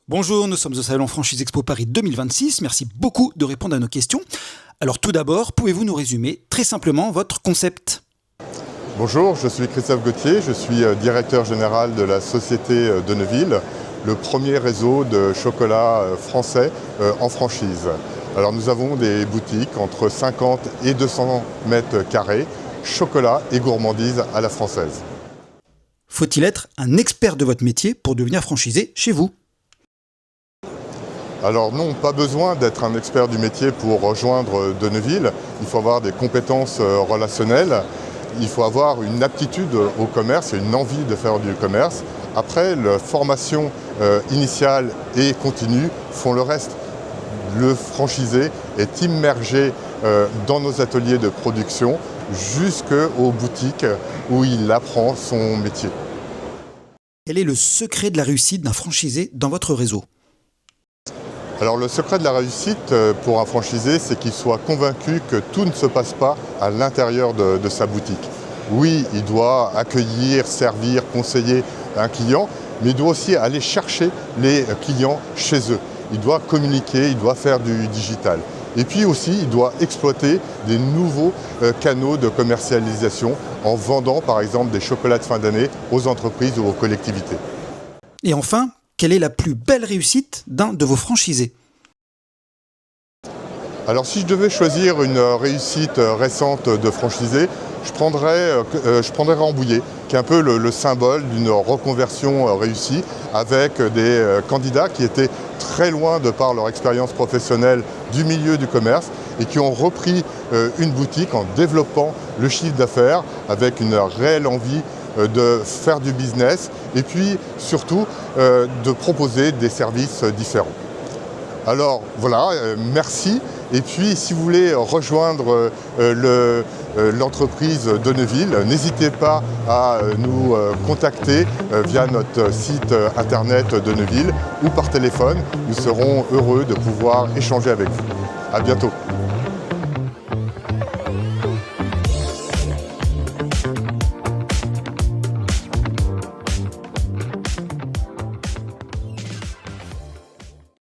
Bonjour, nous sommes au Salon Franchise Expo Paris 2026. Merci beaucoup de répondre à nos questions. Alors tout d'abord, pouvez-vous nous résumer très simplement votre concept ? Bonjour, je suis Christophe Gauthier, je suis directeur général de la société de Neuville, le premier réseau de chocolat français en franchise. Alors nous avons des boutiques entre 50 et 200 mètres carrés, chocolat et gourmandise à la française. Faut-il être un expert de votre métier pour devenir franchisé chez vous ? Alors non, pas besoin d'être un expert du métier pour rejoindre de Neuville. Il faut avoir des compétences relationnelles, il faut avoir une aptitude au commerce et une envie de faire du commerce. Après, la formation initiale et continue font le reste. Le franchisé est immergé dans nos ateliers de production jusqu'aux boutiques où il apprend son métier. Quel est le secret de la réussite d'un franchisé dans votre réseau ? Alors le secret de la réussite pour un franchisé, c'est qu'il soit convaincu que tout ne se passe pas à l'intérieur de sa boutique. Oui, il doit accueillir, servir, conseiller un client, mais il doit aussi aller chercher les clients chez eux. Il doit communiquer, il doit faire du digital. Et puis aussi, il doit exploiter des nouveaux canaux de commercialisation en vendant par exemple des chocolats de fin d'année aux entreprises ou aux collectivités. Et enfin, quelle est la plus belle réussite d'un de vos franchisés ? Alors si je devais choisir une réussite récente de franchisé, je prendrais Rambouillet, qui est un peu le symbole d'une reconversion réussie, avec des candidats qui étaient très loin de par leur expérience professionnelle du milieu du commerce et qui ont repris une boutique en développant le chiffre d'affaires avec une réelle envie de faire du business et puis surtout de proposer des services différents. Alors voilà, merci. Et puis si vous voulez rejoindre l'entreprise de Neuville, n'hésitez pas à nous contacter via notre site internet de Neuville ou par téléphone. Nous serons heureux de pouvoir échanger avec vous. À bientôt.